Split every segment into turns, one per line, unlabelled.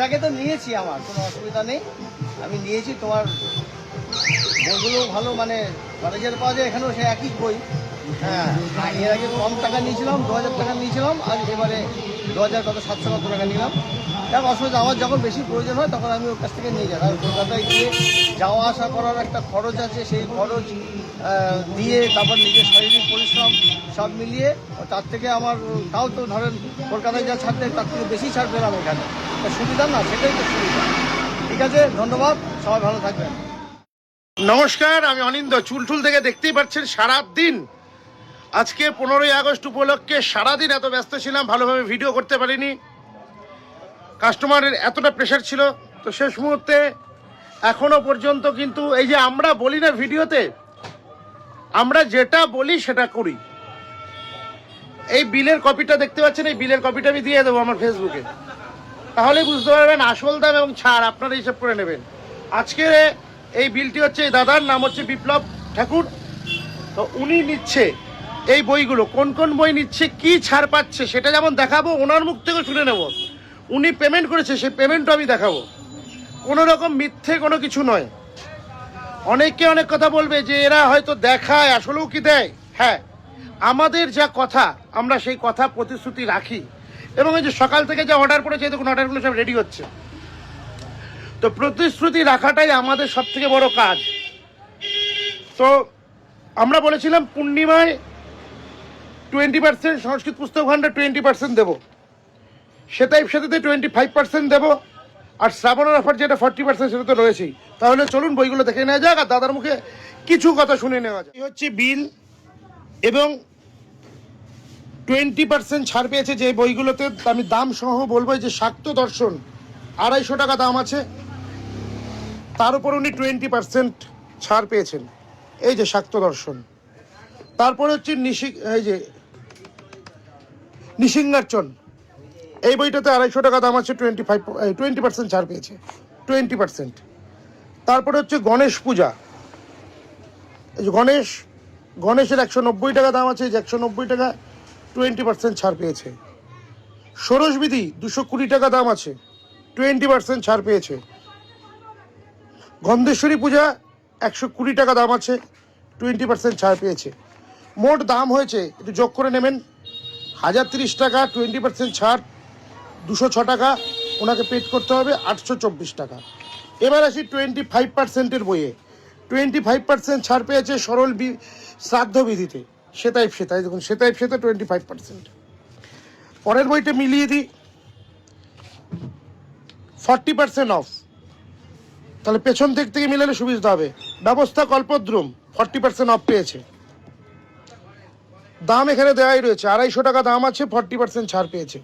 আগে তো নিয়েছি, আমার কোনো অসুবিধা নেই, আমি নিয়েছি। তোমার বইগুলো ভালো, মানে কলেজের পাওয়া যায়, এখানেও সে একই বই। হ্যাঁ, এর আগে কম টাকা নিয়েছিলাম, 2000 টাকা নিয়েছিলাম, আর এবারে 700 কত টাকা নিলাম। দেখ, অসুবিধা, আমার যখন বেশি প্রয়োজন হয় তখন আমি ওর কাছ থেকে নিয়ে যাই। আর কলকাতায় গিয়ে যাওয়া আসা করার একটা খরচ আছে, সেই খরচ দিয়ে তারপর নিজের শারীরিক পরিশ্রম সব মিলিয়ে তার থেকে আমার, তাও তো ধরেন কলকাতায় যা ছাড় দেয় তার থেকে বেশি ছাড় পেলাম এখানে। সুবিধা না, সেটাই তো সুবিধা। ঠিক আছে, ধন্যবাদ, সবাই ভালো থাকবেন।
নমস্কার, আমি অনিন্দ। চুলটুল থেকে দেখতেই পাচ্ছেন সারাদিন, আজকে 15ই আগস্ট উপলক্ষে সারাদিন এত ব্যস্ত ছিলাম, ভালোভাবে ভিডিও করতে পারিনি। কাস্টমারের এতটা প্রেশার ছিল, তো শেষ মুহূর্তে এখনো পর্যন্ত কিন্তু এই যে আমরা বলি না ভিডিওতে, আমরা যেটা বলি সেটা করি। এই বিলের কপিটা দেখতে পাচ্ছেন, এই বিলের কপিটা আমি দিয়ে দেবো আমার ফেসবুকে, তাহলে বুঝতে পারবেন আসল দাম এবং ছাড় আপনারা হিসাব করে নেবেন। আজকে এই বিলটি হচ্ছে, এই দাদার নাম হচ্ছে বিপ্লব ঠাকুর। তো উনি নিচ্ছে এই বইগুলো, কোন কোন বই নিচ্ছে, কি ছাড় পাচ্ছে সেটা যেমন দেখাবো, ওনার মুখ থেকে শুনে নেব। উনি পেমেন্ট করেছে, সেই পেমেন্টও আমি দেখাবো। কোনো রকম মিথ্যে কোনো কিছু নয়। অনেকে অনেক কথা বলবে যে এরা হয়তো দেখায়, আসলেও কি দেয়? হ্যাঁ, আমাদের যা কথা আমরা সেই কথা প্রতিশ্রুতি রাখি। এবং এই যে সকাল থেকে যা অর্ডার করেছে, দেখুন অর্ডারগুলো সব রেডি হচ্ছে। তো প্রতিশ্রুতি রাখাটাই আমাদের সব থেকে বড় কাজ। তো আমরা বলেছিলাম পূর্ণিমায় 20% সংস্কৃত পুস্তক ভাণ্ডার 20% দেবো, সেটাই সেটাতে 25% দেবো। আর শ্রাবণের অফার যেটা 40% সেটা তো রয়েছেই। তাহলে চলুন বইগুলো দেখে নেওয়া যাক, আর দাদার মুখে কিছু কথা শুনে নেওয়া যাক। এই হচ্ছে বিল, এবং 20% ছাড় পেয়েছে যে বইগুলোতে। আমি দাম সহ বলবো যে শাক্ত দর্শন 250 টাকা দাম আছে, তার উপর উনি 20% ছাড় পেয়েছেন। এই যে শাক্ত দর্শন। তারপরে হচ্ছে এই যে নিসিঙ্গার্চন, এই বইটাতে 250 টাকা দাম আছে, 20% ছাড় পেয়েছে, 20%। তারপরে হচ্ছে গণেশ পূজা, এই যে গণেশের 190 টাকা দাম আছে, 190 টাকা 20% ছাড় পেয়েছে। ষোড়শ বিধি 220 টাকা দাম আছে, 20% ছাড় পেয়েছে। গন্ধেশ্বরী পূজা 120 টাকা দাম আছে, 20% ছাড় পেয়েছে। মোট দাম হয়েছে, একটু যোগ করে নেবেন, 1030 টাকা, 20% ছাড় 206 টাকা ওনাকে পেড করতে হবে, 824 টাকা। এবার আসি 25%-এর বইয়ে। 25% ছাড় পেয়েছে সরল শ্রাদ্ধ বিধিতে, সেটাই দেখুন, সেটাই 25%। পরের বইটা মিলিয়ে দিই, 40% অফ, তাহলে পেছন দিক থেকে মিলালে সুবিধা হবে। ব্যবস্থা কল্পদ্রুম 40% অফ পেয়েছে, দাম এখানে দেওয়াই রয়েছে, 250 টাকা দাম আছে, 40% ছাড় পেয়েছে।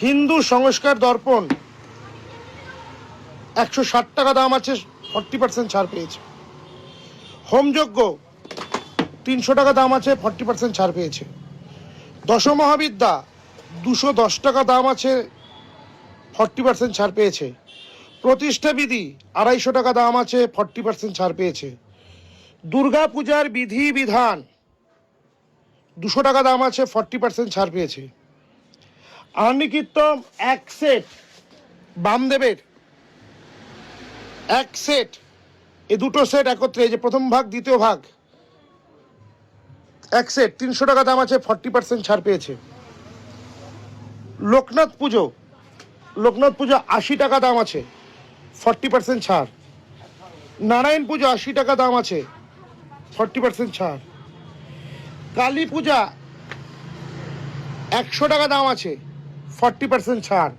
হিন্দু সংস্কার দর্পণ 160 টাকা দাম আছে, 40% ছাড় পেয়েছে। হোমযজ্ঞ 300 টাকা দাম আছে, 40% ছাড় পেয়েছে। দশমহাবিদ্যা 210 টাকা দাম আছে, 40% ছাড় পেয়েছে। প্রতিষ্ঠা বিধি 250 টাকা দাম আছে, 40% ছাড় পেয়েছে। দুর্গা পূজার বিধি বিধান 200 টাকা দাম আছে, 40% ছাড় পেয়েছে। আর্নিকীর্তন এক সেট, বামদেবের এক সেট, এই দুটো সেট একত্রে, এই যে প্রথম ভাগ দ্বিতীয় ভাগ এক সেট, 300 টাকা দাম আছে, 40% ছাড় পেয়েছে। লোকনাথ পুজো 80 টাকা দাম আছে, 40% ছাড়। নারায়ণ পুজো 80 টাকা দাম আছে, 40% ছাড়। কালী পূজা 100 টাকা দাম আছে, 40% ছাড়।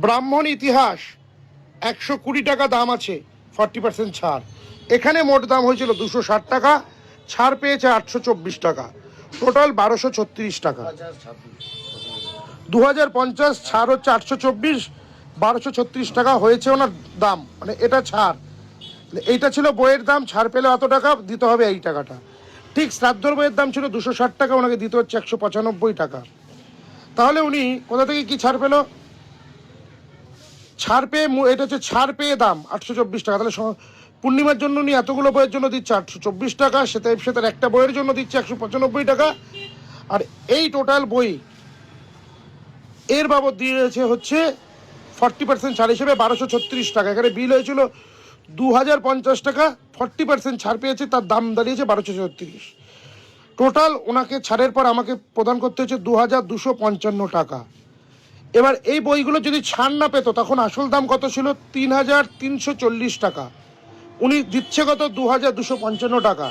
ব্রাহ্মণ ইতিহাস 120 টাকা দাম আছে, 40% ছাড়। এখানে মোট দাম হয়েছিল 260 টাকা, ছাড় পেয়েছে 824 টাকা, টোটাল 1236 টাকা। 2050 ছাড় হচ্ছে 824, 1236 টাকা হয়েছে ওনার দাম, মানে এটা ছাড়। এইটা ছিল বইয়ের দাম, ছাড় পেলে অত টাকা দিতে হবে, এই টাকাটা। ঠিক শ্রাদ্ধর বইয়ের দাম ছিল 260 টাকা, ওনাকে দিতে হচ্ছে 195 টাকা। তাহলে উনি কোথা থেকে কি ছাড় পেল? ছাড় পেয়ে, এটা হচ্ছে ছাড় পেয়ে দাম 824 টাকা। তাহলে পূর্ণিমার জন্য উনি এতগুলো বইয়ের জন্য দিচ্ছে 824 টাকা, সেটার একটা বইয়ের জন্য দিচ্ছে 195 টাকা। আর এই টোটাল বই এর বাবদ দিয়েছে হচ্ছে 40% ছাড় হিসেবে 1236 টাকা। এখানে বিল হয়েছিল 2050 টাকা, 40% ছাড় পেয়েছে, তার দাম দাঁড়িয়েছে 1236। টোটাল ওনাকে ছাড়ের পর আমাকে প্রদান করতে হচ্ছে 2255 টাকা। এবার এই বইগুলো যদি ছাড় না পেত তখন আসল দাম কত ছিল? 3340 টাকা। উনি দিচ্ছে কত? 2255 টাকা।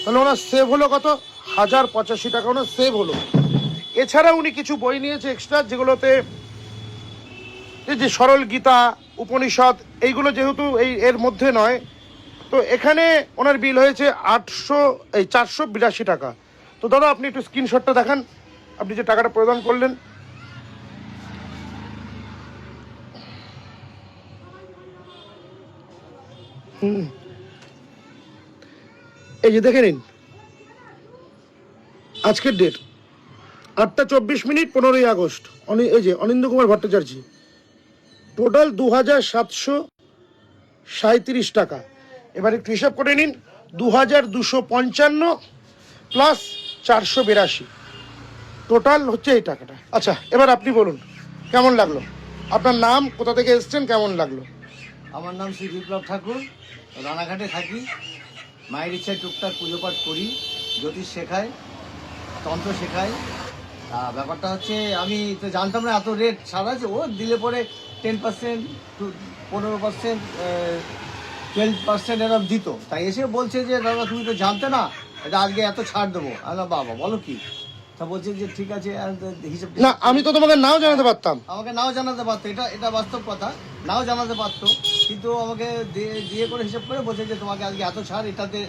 তাহলে ওনার সেভ হলো কত? 1085 টাকা ওনার সেভ হলো। এছাড়া উনি কিছু বই নিয়েছে এক্সট্রা, যেগুলোতে এই যে সরল গীতা, উপনিষদ, এইগুলো যেহেতু এর মধ্যে নয়, তো এখানে ওনার বিল হয়েছে 482 টাকা। তো দাদা আপনি একটু স্ক্রিনশটটা দেখান, আপনি যে টাকাটা প্রদান করলেন। এই যে দেখে নিন, আজকের ডেট 8টা 24 মিনিট, 15ই আগস্ট। এই যে অনিন্দ্য কুমার ভট্টাচার্য, টোটাল 2737 টাকা। এবার একটু হিসাব করে নিন, 2255 প্লাস 482, টোটাল হচ্ছে এই টাকাটা। আচ্ছা এবার আপনি বলুন কেমন লাগলো, আপনার নাম, কোথা থেকে এসেছেন, কেমন লাগলো?
আমার নাম শ্রী বিপ্লব ঠাকুর, রানাঘাটে থাকি। মায়ের ইচ্ছায় টুকটাক পুজো পাঠ করি, জ্যোতিষ শেখাই, তন্ত্র শেখাই। ব্যাপারটা হচ্ছে আমি তো জানতাম না এত রেট ছাড় আছে। ও দিলে পরে 10% টু 15%, 12% এরকম দিত। তাই এসে বলছে যে দাদা তুমি তো জানতে না, এটা আজকে এত ছাড় দেবো। আল্লাহ বাবা বলো কি? তা বলছে যে ঠিক আছে, হিসাব
না আমি তো তোমাকে নাও জানাতে পারতাম।
আমাকে নাও জানাতে পারতো, এটা বাস্তব কথা, নাও জানাতে পারতো। কিন্তু আমাকে দিয়ে করে হিসাব করে বলছে যে তোমাকে আজকে এত ছাড়, এটাতে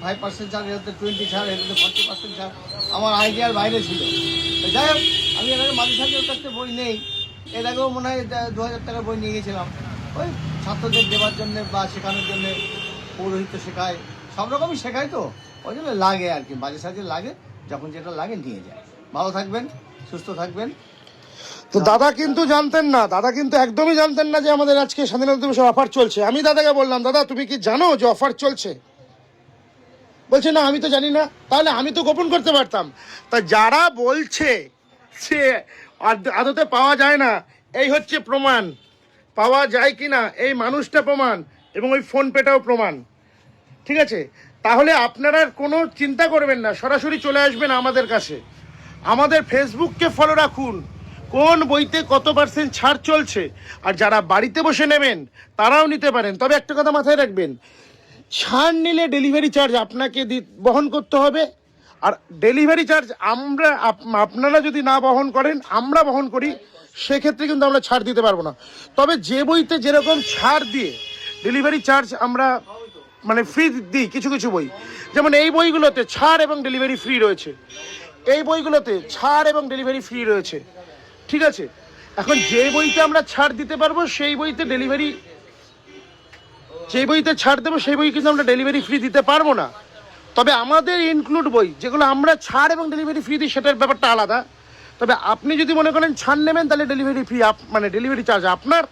25% ছাড়, এটাতে 20 ছাড়, এটাতে 40% ছাড়। আমার আইডিয়ার বাইরে ছিল। তো যাই হোক, আমি এর আগে মাঝে সাহেবের কাছ থেকে বই নেই। এর আগেও মনে হয় 2000 টাকার বই নিয়ে গেছিলাম, ওই ছাত্রদের দেওয়ার জন্যে বা শেখানোর জন্যে। পৌরোহিত্য শেখায়, সব রকমই শেখায়, তো ওই জন্য লাগে আর কি, মাঝে সাঝে লাগে, যখন যেটা লাগে নিয়ে যায়। ভালো থাকবেন, সুস্থ থাকবেন।
তো দাদা কিন্তু জানতেন না, দাদা কিন্তু একদমই জানতেন না যে আমাদের আজকে স্বাধীনতা দিবসের অফার চলছে। আমি দাদাকে বললাম, দাদা তুমি কি জানো যে অফার চলছে? বলছে না আমি তো জানি না। তাহলে আমি তো গোপন করতে পারতাম। তা যারা বলছে সে আদতে পাওয়া যায় না, এই হচ্ছে প্রমাণ। পাওয়া যায় কি না এই মানুষটা প্রমাণ, এবং ওই ফোনপেটাও প্রমাণ। ঠিক আছে, তাহলে আপনারা কোনো চিন্তা করবেন না, সরাসরি চলে আসবেন আমাদের কাছে। আমাদের ফেসবুককে ফলো রাখুন, কোন বইতে কত % ছাড় চলছে। আর যারা বাড়িতে বসে নেবেন তারাও নিতে পারেন। তবে একটা কথা মাথায় রাখবেন, ছাড় নিলে ডেলিভারি চার্জ আপনাকে বহন করতে হবে। আর ডেলিভারি চার্জ আপনারা যদি না বহন করেন, আমরা বহন করি, সেক্ষেত্রে কিন্তু আমরা ছাড় দিতে পারবো না। তবে যে বইতে যেরকম ছাড় দিয়ে ডেলিভারি চার্জ আমরা মানে ফ্রি দিই, কিছু কিছু বই, যেমন এই বইগুলোতে ছাড় এবং ডেলিভারি ফ্রি রয়েছে, এই বইগুলোতে ছাড় এবং ডেলিভারি ফ্রি রয়েছে। ঠিক আছে, এখন যে বইতে আমরা ছাড় দিতে পারবো সেই বইতে ডেলিভারি, যে বইতে ছাড় দেবো সেই বই কিন্তু আমরা ডেলিভারি ফ্রি দিতে পারবো না। তবে আমাদের ইনক্লুড বই যেগুলো আমরা ছাড় এবং ডেলিভারি ফ্রি দিই, সেটার ব্যাপারটা আলাদা। তবে আপনি যদি মনে করেন ছাড় নেবেন, তাহলে ডেলিভারি ফ্রি মানে ডেলিভারি চার্জ আপনার।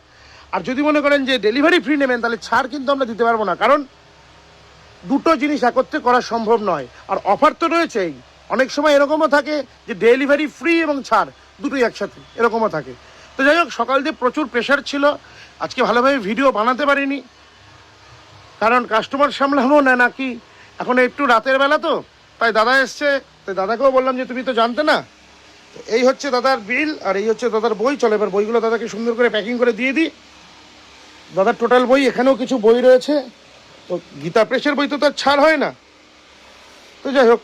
আর যদি মনে করেন যে ডেলিভারি ফ্রি নেবেন, তাহলে ছাড় কিন্তু আমরা দিতে পারবো না, কারণ দুটো জিনিস একত্রে করা সম্ভব নয়। আর অফার তো রয়েছেই, অনেক সময় এরকমও থাকে যে ডেলিভারি ফ্রি এবং ছাড় দুটোই একসাথে, এরকমও থাকে। তো যাই হোক, সকাল দিয়ে প্রচুর প্রেশার ছিল, আজকে ভালোভাবে ভিডিও বানাতে পারিনি, কারণ কাস্টমার সামলাবো না নাকি, এখন একটু রাতের বেলা তো, তাই দাদা এসছে, তাই দাদাকেও বললাম যে তুমি তো জানতে না। তো এই হচ্ছে দাদার বিল, আর এই হচ্ছে দাদার বই। চলো এবার বইগুলো দাদাকে সুন্দর করে প্যাকিং করে দিয়ে দিই। দাদার টোটাল বই, এখানেও কিছু বই রয়েছে। তো গীতা প্রেসের বই তো তার ছাড় হয় না। তো যাই হোক,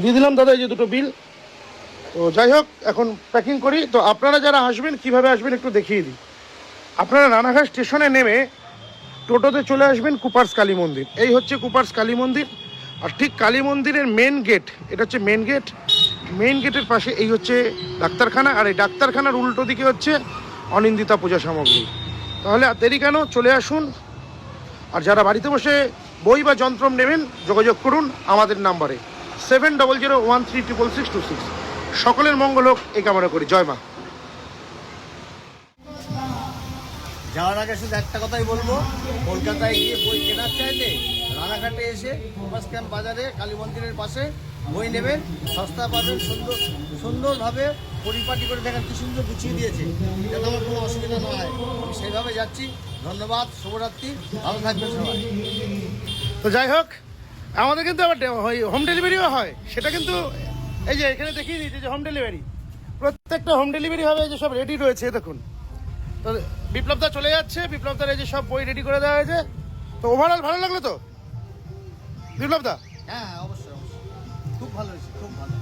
দিয়ে দিলাম দাদা এই যে দুটো বিল। তো যাই হোক, এখন প্যাকিং করি। তো আপনারা যারা আসবেন, কিভাবে আসবেন একটু দেখিয়ে দিই। আপনারা রানাঘাট স্টেশনে নেমে টোটোতে চলে আসবেন কুপার্স কালী মন্দির। এই হচ্ছে কুপার্স কালী মন্দির, আর ঠিক কালী মন্দিরের মেন গেট, এটা হচ্ছে মেন গেট। মেন গেটের পাশে এই হচ্ছে ডাক্তারখানা, আর এই ডাক্তারখানার উল্টো দিকে হচ্ছে অনিন্দিতা পূজা সামগ্রী। তাহলে আর দেরি কেন, চলে আসুন। আর যারা বাড়িতে বসে বই বা যন্ত্র নেবেন, যোগাযোগ করুন আমাদের নাম্বারে 7001366626। সকলের মঙ্গল হোক এই কামনা করি। জয় মা।
যাওয়ার আগে শুধু একটা কথাই বলবো, কলকাতায় গিয়ে বই কেনার চাইতে রানাঘাটে এসে বাস ক্যাম্প বাজারে কালী মন্দিরের পাশে বই নেবেন, সস্তা পাবেন, সুন্দর সুন্দরভাবে পরিপাটি করে দেখেন কি সুন্দর গুছিয়ে দিয়েছে, যাতে আমার কোনো অসুবিধা না হয়। আমি সেইভাবে যাচ্ছি। ধন্যবাদ, শুভরাত্রি, ভালো থাকবেন সবাই।
তো যাই হোক, আমাদের কিন্তু আবার হোম ডেলিভারিও হয়, সেটা কিন্তু এই যে এখানে দেখিয়ে দিয়েছে যে হোম ডেলিভারি, প্রত্যেকটা হোম ডেলিভারি হবে। এই যে সব রেডি রয়েছে দেখুন। তো বিপ্লবদা চলে যাচ্ছে, বিপ্লবদার এই যে সব বই রেডি করে দেওয়া হয়েছে। তো ওভারঅল ভালো লাগলো তো বিপ্লবদা?
হ্যাঁ, অবশ্যই অবশ্যই, খুব ভালো হয়েছে, খুব ভালো।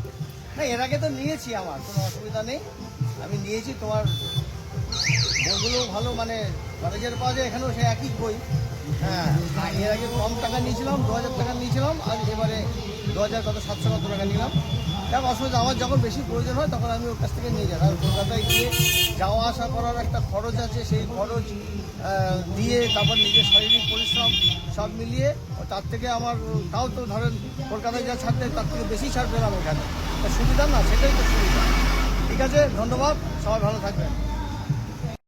না, এর আগে তো নিয়েছি, আমার কোনো অসুবিধা নেই। আমি নিয়েছি, তোমার বইগুলো ভালো, মানে কলেজের পাওয়া যায়, এখানেও সে একই বই। হ্যাঁ, আর এর আগে কম টাকা নিয়েছিলাম, 2000 টাকা নিয়েছিলাম, আর এবারে 700 কত টাকা নিলাম। যাক, অসুবিধা, আমার যখন বেশি প্রয়োজন হয় তখন আমি ওর কাছ থেকে নিয়ে যাই। আর কলকাতায় গিয়ে যাওয়া আসা করার একটা খরচ আছে, সেই খরচ দিয়ে তারপর নিজের শারীরিক পরিশ্রম সব মিলিয়ে তার থেকে আমার, তাও তো ধরেন কলকাতায় যা ছাড়তে তার থেকে বেশি ছাড় পেলাম এখানে। সুবিধা না, সেটাই তো সুবিধা। ঠিক আছে, ধন্যবাদ, সবাই ভালো থাকবেন।